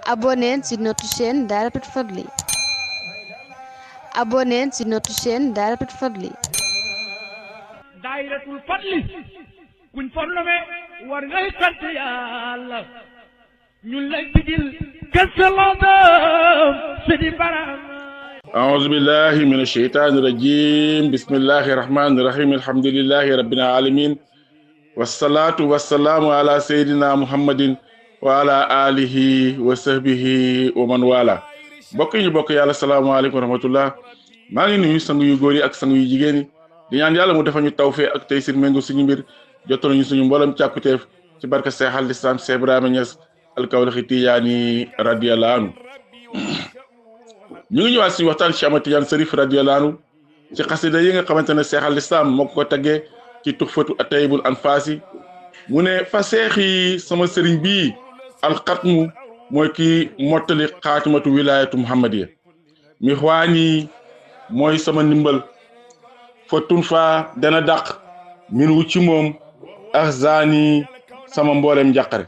Abonnez sur notre chaîne Dahiratoul Fadly. Abonnez sur notre chaîne Dahiratoul Fadly. Dahiratoul Fadly kuñ fornome war ngay sant Yàlla ñun lay digil kasaladam sidi baram أعوذ بالله من الشيطان الرجيم بسم الله الرحمن الرحيم الحمد لله رب العالمين والصلاة والسلام على سيدنا محمد وعلى آله وصحبه ومن والاه mbokk yi ñu bokk yàlla salaamaaleykum wa rahmatullah maa ngi nuyu sang yu góor yi ak sang yu jigéen yi di ñaan yàlla mu defal ñu tawfeex ak taysir méngo suñu mbir jottali ñu suñu mboolem càkkuteef ci barke Seex al Islam Seex Ibrahima Ñas al-Kawlaxi Tijaani radiyallahu anhu ñu ngi ñëwaat suñu waxtaan Cheikh Ahmad Tidiane Cherif radiyallahu anhu ci xasida yi nga xamante ne Seex al Islam moo ko taggee ci tuxfatu at-tayyibul anfaasi mu ne fa seex yi sama sëriñ bii alxatmu mooy kii mottali xaatimatu wilayatu muhammadiya mi xwaani mooy sama ndimbal fa tun fa dana dàq min wu ci moom ahzaani sama mboolem njàqare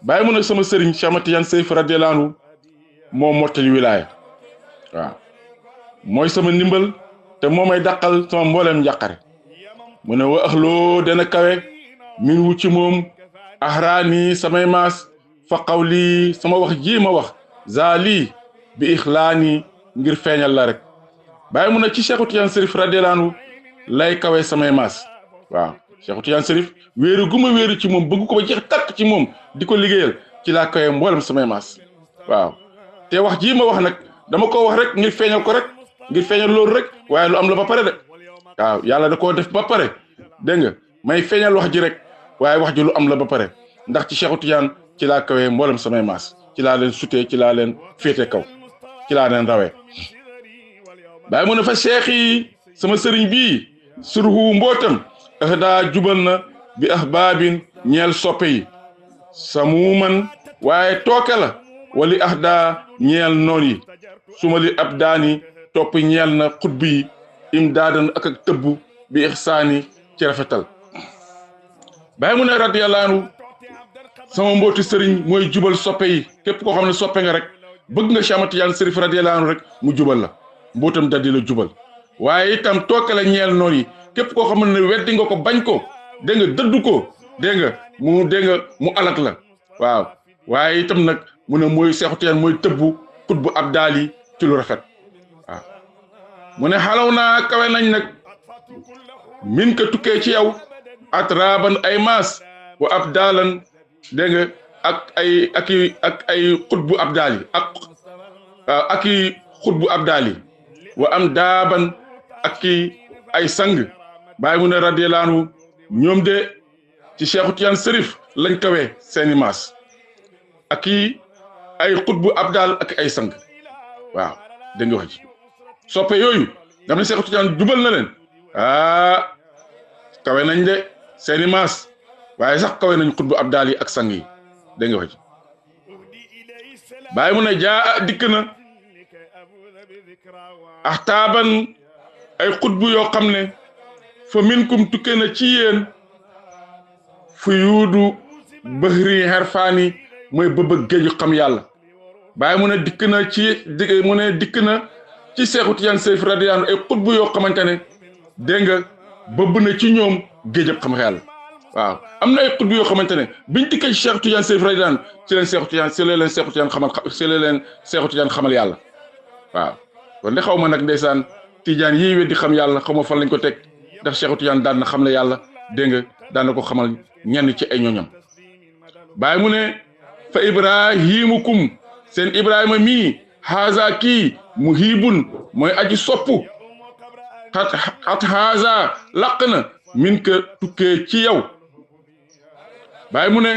bàyyi mu ne sama sëriñ Cheikh Ahmad Tidiane Cherif radiyallahu anhu moo mottali wilaya waaw mooy sama ndimbal te moo may dàqal sama mboolem njàqare mu ne wa axloo dana kawe min wu ci moom ahraani samay maas fa qawli sama wax ji ma wax zaali bi ixlaani ngir feeñal la rek bàyyi mu ne ci Cheikh Tidiane Cherif radiyallahu anhu lay kawe samay maas waaw Cheikh Tidiane Cherif wéeru gu ma wéeru ci moom bëgg ko ba jeex takk ci moom di ko liggéeyal ci laa kawe mboolem samay maas waaw te wax ji ma wax nag dama ko wax rek ngir feeñal ko rek ngir feeñal loolu rek waaye lu am la ba pare de waaw yàlla da koo def ba pare dégg nga may feeñal wax ji rek waaye wax ji lu am la ba pare ndax ci Cheikh Tidiane ci laa kawee mboolem samay maas ci laa leen sutee ci laa leen féete kaw ci laa leen rawee bàyyi mu ne fa cheikh yi sama sëriñ bii surhu mbootam daa jubal na bi ahbaabin ñeel soppe yi samuuman waaye tooke la wali ahdaa ñeel noon yi suma li ab daani topp ñeel na xutb yi imdaadan ak tëbbu bi ixsaani ci rafetal bàyyi mu ne radiyallahu anhu sama mbooti sëriñ mooy jubal soppe yi képp koo xam ne soppe nga rek bëgg nga Cheikh Ahmad Tidiane Cherif radiyallahu anhu rek mu jubal la mbootam daldi la jubal waaye itam tooke la ñeel noon yi képp koo xam ne weddi nga ko bañ ko dégg nga dëddu ko dégg nga mu alak la waaw waaye itam nag mu ne mooy Cheikh Tidiane mooy tëbbu xutbu abdaal yi ci lu rafet waaw mu ne xalaw naa kawe nañ nag min ka tukkee ci yow atraban ay maas wa abdaalan dégg nga ak ay xutbu abdaal yi ak i xutbu abdaal yi wa am daaban ak ay sang bàyyi mu ne radiyallahu anhu ñoom de ci Cheikh Tidiane Cherif lañ kawee seeni maas ak ay xutbu abdaal ak ay sang waaw dégg nga wax ci soppe yooyu nga xam ne Cheikh Tidiane jubal na leen kawe nañ de seeni maas waaye sax kawe nañ xutbu abdaal yi ak sang yi dégg nga wax ci bàyyi mu ne jaa dikk na axtaaban ay xutbu yoo xam ne fa minkum tukke na ci yéen fu yuudu bahri herfaani mooy bëbëg géeju xam yàlla bàyyi mu ne dikk na ci Cheikh Tidiane Cherif radiyallahu anhu ay xutbu yoo xamante ne dégg nga bëbb na ci ñoom géejëb xam yàlla waaw am na ay xutbu yoo xamante ne biñ dikkee ci Cheikh Tidiane Cherif radiyallahu anhu ci leen Cheikh Tidiane xamal yàlla waaw kon de xaw ma nag ndeysaan Tidiane yii weddi xam yàlla xaw ma fan lañ ko teg ndax Cheikh Tidiane daan na xam ne yàlla dégg nga daan na ko xamal ñenn ci ay ñoñam bàyyi mu ne fa ibrahimukum seen ibrahima mii haza kii muhibun mooy aji soppu xat haza laq na min ka tukkee ci yow bàyyi mu ne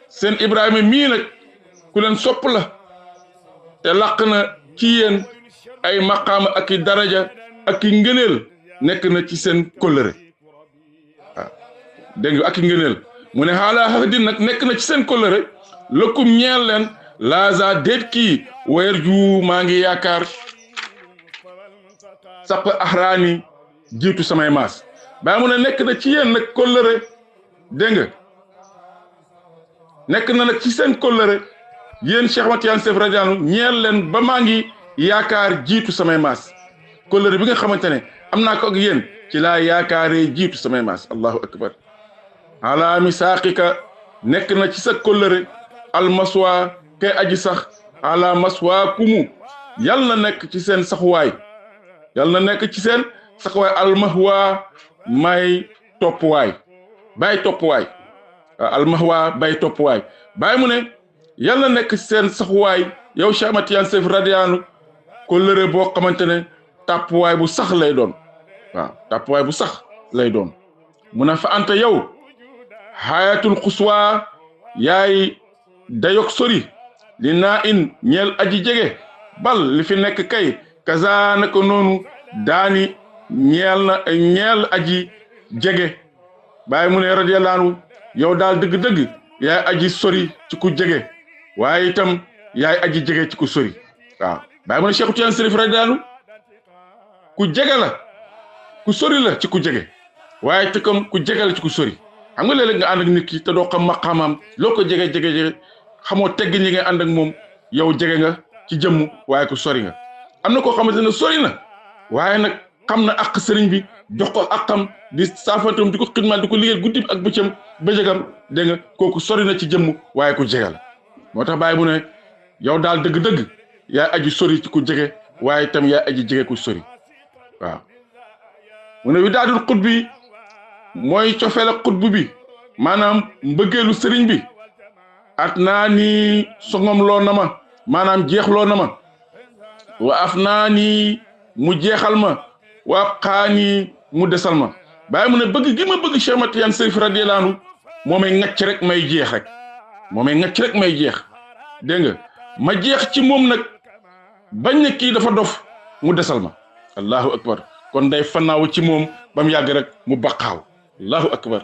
seen ibrahima mii nag ku leen sopp la te laq na ci yéen ay maqaama ak i daraja ak i ngëneel nekk na ci seen kóllëre waaw dégg nga ak i ngëneel mu ne xaalaa xafdin nag nekk na ci seen kóllëre lëkkum ñeel leen laza déet kii weer ju maa ngi yaakaar saq ahraani jiitu samay maas bàyyi mu ne nekk na ci yéen nag kóllëre dégg nga nekk na nag ci seen kóllëre yéen Cheikh Ahmad Tidiane Chérif radiyallahu anhu ñeel leen ba maa ngi yaakaar jiitu samay maas kóllëre bi nga xamante ne am naa ko ak yéen ci laa yaakaaree jiitu samay maas allahu akbar ala misaaqika nekk na ci sa kóllëre almaswa kay aji sax ala maswa kumu yal na nekk ci seen saxuwaay yal na nekk ci seen saxuwaay almahwa may toppwaay bay toppwaay almahwa bay toppwaay bàyyi mu ne yal na nekk ci seen saxuwaay yow Cheikh Ahmad Tidiane Chérif radiyallahu anhu kóllëre boo xamante ne tàppuwaay bu sax lay doon waaw tàppuwaay bu sax lay doon mu ne fa anta yow hayatul xuswa yaay dayok sori li naa in ñeel aji jege bal li fi nekk kay kaza naka noonu daani ñeel aji jege bàyyi mu ne radiyallahu anhu yow daal dëgg-dëgg yaay aji sori ci ku jege waaye itam yaay aji jege ci ku sori waaw bàyyi mu ne Cheikh Tidiane Chérif radiyallahu anhu ku jege la ku sori la ci ku jege waaye te comme ku jege la ci ku sori xam nga léeg-léeg nga ànd ak nit ki te doo xam maqaamaam loo ko jege xamoo tegg ñi ngay ànd ak moom yow jege nga ci jëmm waaye ku sori nga am na koo xamante ne sori na waaye nag xam na ak sëriñ bi jox ko akam di saafantam di ko xidmaal di ko liggéey guddi ak bëccëm bëjëgam dégg nga kooku sori na ci jëmm waaye ku jege la moo tax bàyyi mu ne yow daal dëgg-dëgg yaay aji sori ci ku jege waaye itam yaay aji jege ku sori waaw mu ne wi daadul xut bi mooy cofeel ak xutbu bi maanaam mbëggeelu sëriñ bi at naa ni songom loo na ma maanaam jeexloo na ma wa af naa ni mu jeexal ma wa ab xaa ni mu desal ma bàyyi mu ne bëgg gi ma bëgg Cheikh Ahmad Tidiane Chérif radiyallahu anhu moo may ŋacc rek may jeex rek moo may ŋacc rek may jeex dégg nga ma jeex ci moom nag bañ ne kii dafa dof mu desal ma allahu akbar kon day fannaaw ci moom ba mu yàgg rek mu baqaaw allahu akbar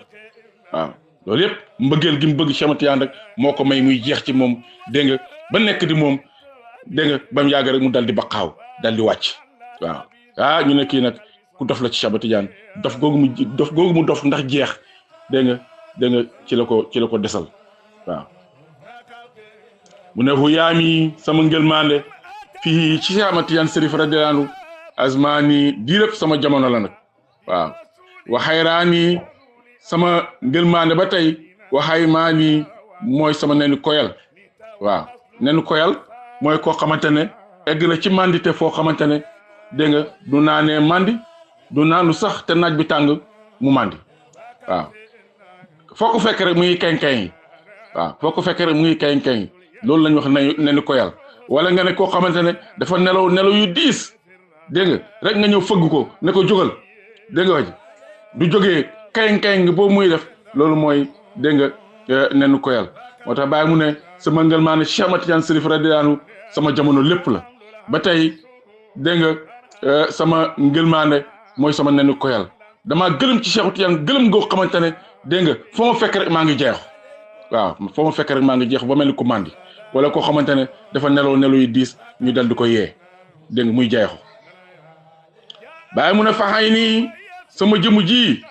waaw loolu yëpp mbëggeel gi mu bëgg Cheikh Ahmad Tidiane rek moo ko may muy jeex ci moom dégg nga ba nekk di moom dégg nga ba mu yàgg rek mu dal di baqaaw dal di wàcc waaw ñu ne kii nag ku dof la ci Cheikh Ahmad Tidiane dof googu mu dof ndax jeex dégg nga ci la ko desal waaw mu ne fu yaami sama ngëlmaande fii ci Cheikh Ahmad Tidiane Chérif radiyallahu anhu azmani di lépp sama jamono la nag waaw waxayraani sama ngëlmaande ba tey waxaymaani mooy sama nenu koyal waaw nenu koyal mooy koo xamante ne egg na ci mandité foo xamante ne dégg nga du naanee mandi du naanu sax te naaj bi tàng mu mandi waaw foo ko fekk rek mu ngi kañ-kañ yi waaw foo ko fekk rek mu ngi kañ-kañ yi loolu lañ wax nenu koyal wala nga ne koo xamante ne dafa nelaw yu diis dégg nga rek nga ñëw fëgg ko ne ko jógal dégg nga wax du jógee kañ-kañ boobu muy def loolu mooy dégg nga nenu koyal moo tax bàyyi mu ne sama ngëlmaane Cheikh Ahmad Tidiane Chérif radiyallahu anhu sama jamono lépp la ba tey dégg nga sama ngëlmaane mooy sama nenu koyal damaa gëlëm ci Cheikh Tidiane gëlëm goo xamante ne dégg nga foo ma fekk rek maa ngi jeexu waaw foo ma fekk rek maa ngi jeexu ba mel ni ku mandi wala koo xamante ne dafa nelaw yu diis ñu dal di ko yee dégg nga muy jeexu bàyyi mu ne fa xay nii sama jëmu ji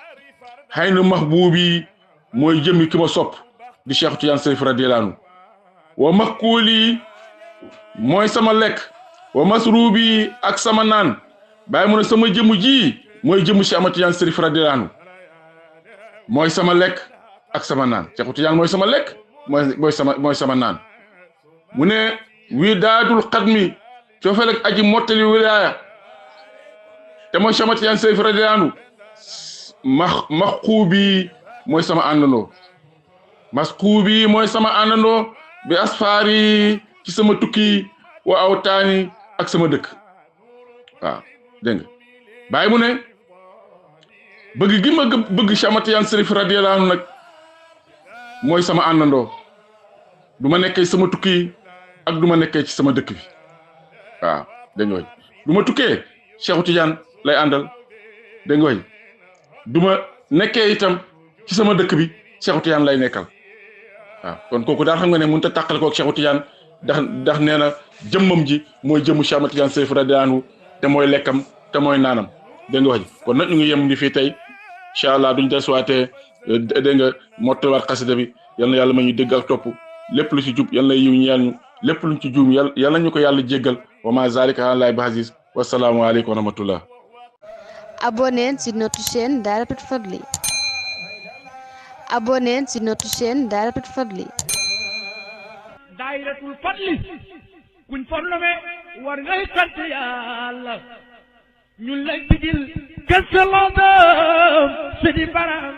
xay na mahbuubi mooy jëmmi ki ma sopp di Cheikh Tidiane Chérif radiyallahu anhu wa maxkuuli mooy sama lekk wa masruubi ak sama naan bàyyi mu ne sama jëmu ji mooy jëmu Cheikh Ahmad Tidiane Chérif radiyallahu anhu mooy sama lekk ak sama naan Cheikh Tidiane mooy sama lekk mooy sama naan mu ne wi daadul xadmi coofeel ak aji mottali wilaaya te mooy Cheikh Ahmad Tidiane Chérif radiyallahu anhu maxkuubi mooy sama àndandoo maskuubi mooy sama àndandoo bi asfaari ci sama tukki wa awtaani ak sama dëkk waaw dégg nga bàyyi mu ne bëgg gi ma bëgg Cheikh Ahmad Tidiane Chérif radiyallahu anhu nag mooy sama àndandoo du ma nekkee sama tukki ak du ma nekkee ci sama dëkk bi waaw dégg nga du ma tukkee Cheikh Tidiane lay àndal dégg nga du ma nekkee itam ci sama dëkk bi Cheikh Tidiane lay nekkal waaw kon kooku daal xam nga ne mënut a tàqale koog Cheikh Tidiane ndax nee na jëmmam ji mooy jëmmu Cheikh Ahmad Tidiane Chérif radiyallahu anhu te mooy lekkam te mooy naanam dégg nga kon nag ñu ngi yem ni fii tey incha allah duñ desuwaatee dégg nga mottaliwaat xasida bi yal na yàlla ma ñu dégg ak topp lépp lu si jub yal na yiw ñeel ñu lépp luñ ci juum yàlla ñu ko yàlla jéggal wa ma zalika ala llahi bi aziz wasalaamu aleykum wa rahmatullah. Abonnez sur notre chaîne Dahiratoul Fadly. Abonnez sur notre chaîne Dahiratoul Fadly. Dahiratoul Fadly kuñ fornome war ngay sant yàlla ñun lay digil gëstaloodam sidi baram